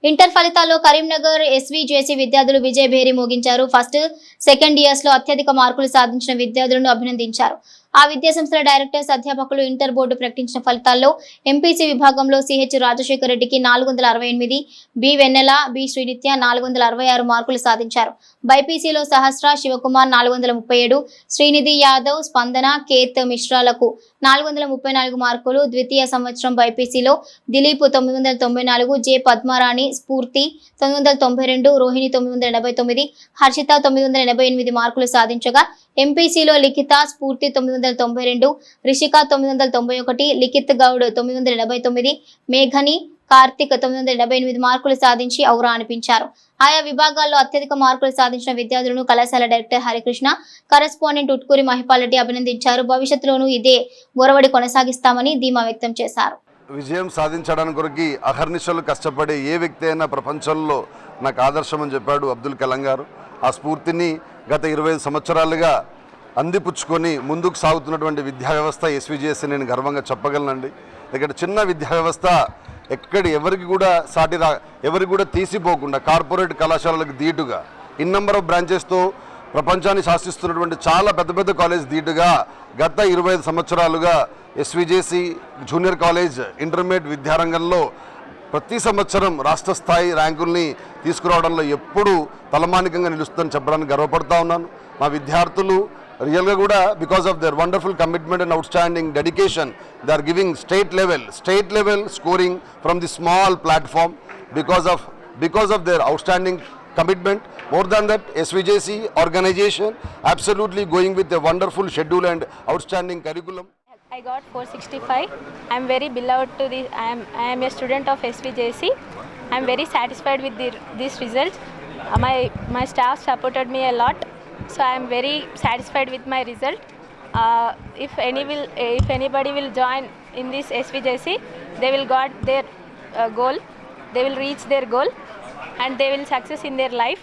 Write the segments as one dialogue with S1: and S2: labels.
S1: Inter ఫలితాల్లో కరీంనగర్ ఎస్వీజేసీ విద్యార్థులు విజయభేరి మోగించారు. First, second years లో అత్యధిక మార్కులు సాధించిన విద్యార్థులను అభినందించారు. ఆ విద్యాసంస్థల డైరెక్టర్స్, అధ్యాపకులు ఇంటర్ బోర్డు ప్రకటించిన ఫలితాల్లో ఎంపీసీ విభాగంలో సిహెచ్ రాజశేఖర్ రెడ్డికి 468, బి వెన్నెల, బి శ్రీనిత్య 466 మార్కులు సాధించారు. బైపీసీలో సహస్ర, శివకుమార్ 437, శ్రీనిధి యాదవ్, స్పందన, కేత్ మిశ్రాలకు 434 మార్కులు. ద్వితీయ సంవత్సరం బైపీసీలో దిలీప్ 994, జె పద్మారాణి, స్ఫూర్తి 992, రోహిణి 989, హర్షిత 988 మార్కులు సాధించగా ఎంపీసీలో లిఖిత, స్ఫూర్తి 992, రిషిక 991, లిఖిత్ గౌడ్ 989, మేఘని, కార్తిక్ 978 మార్కులు సాధించి ఔరా అనిపించారు. ఆయా విభాగాల్లో అత్యధిక మార్కులు సాధించిన విద్యార్థులను కళాశాల డైరెక్టర్ హరికృష్ణ, కరెస్పాండెంట్ ఉట్కూరి మహిపాల్ రెడ్డి అభినందించారు. భవిష్యత్తులోనూ ఇదే ఒరవడి కొనసాగిస్తామని ధీమా వ్యక్తం చేశారు.
S2: విజయం సాధించడానికి కొరకు అహర్నిశలు కష్టపడే ఏ వ్యక్తి అయినా ప్రపంచంలో నాకు ఆదర్శం అని చెప్పాడు అబ్దుల్ కలాం గారు. ఆ స్ఫూర్తిని గత 25 సంవత్సరాలుగా అందిపుచ్చుకొని ముందుకు సాగుతున్నటువంటి విద్యా వ్యవస్థ ఎస్వీజేసీ నేను గర్వంగా చెప్పగలనండి. ఇక్కడ చిన్న విద్యా వ్యవస్థ ఎవరికి కూడా తీసిపోకుండా కార్పొరేట్ కళాశాలలకు ధీటుగా ఇన్ నెంబర్ ఆఫ్ బ్రాంచెస్తో ప్రపంచాన్ని శాసిస్తున్నటువంటి చాలా పెద్ద పెద్ద కాలేజ్ ధీటుగా గత 25 సంవత్సరాలుగా ఎస్వీజేసీ జూనియర్ కాలేజ్ ఇంటర్మీడియట్ విద్యారంగంలో ప్రతి సంవత్సరం రాష్ట్ర స్థాయి ర్యాంకుల్ని తీసుకురావడంలో ఎప్పుడూ తలమానికంగా నిలుస్తుందని చెప్పడానికి గర్వపడుతూ ఉన్నాను. మా విద్యార్థులు రియల్గా కూడా because of their wonderful commitment and outstanding dedication, they are giving state level scoring from the small platform because of their outstanding commitment. More than that, SVJC organization absolutely going with a wonderful schedule and outstanding curriculum.
S3: I got 465. I am very beloved to this. I am a student of SVJC. I am very satisfied with this result. My staff supported me a lot, so I am very satisfied with my result. If anybody will join in this SVJC, they will got their goal. They will reach their goal, and they will success in their life.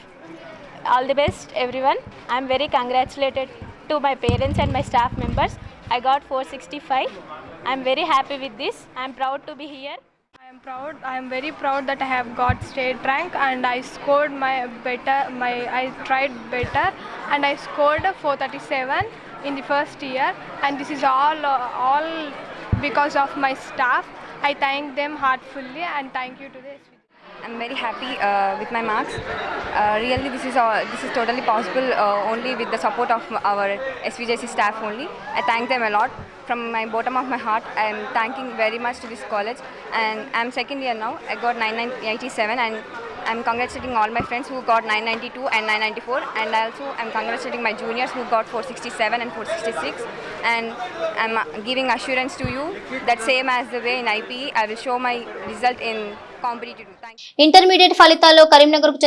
S3: All the best, everyone. I am very congratulated to my parents and my staff members. I got 465. I am very happy with this. I am proud to be here.
S4: I am very proud that I have got state rank, and I scored I tried better, and I scored 437 in the first year, and this is all because of my staff. I thank them heartfully, and thank you to this.
S5: I'm very happy with my marks. Really, this is totally possible only with the support of our SVJC staff only. I thank them a lot. From my bottom of my heart, I am thanking very much to this college. And I'm second year now. I got 987, and I'm congratulating all my friends who got 992 and 994. And also I'm congratulating my juniors who got 467 and 466. And I'm giving assurance to you that same as the way in IPE, I will show my result in competitive. Thank you.
S1: Intermediate ఫలితాల్లో కరీంనగర్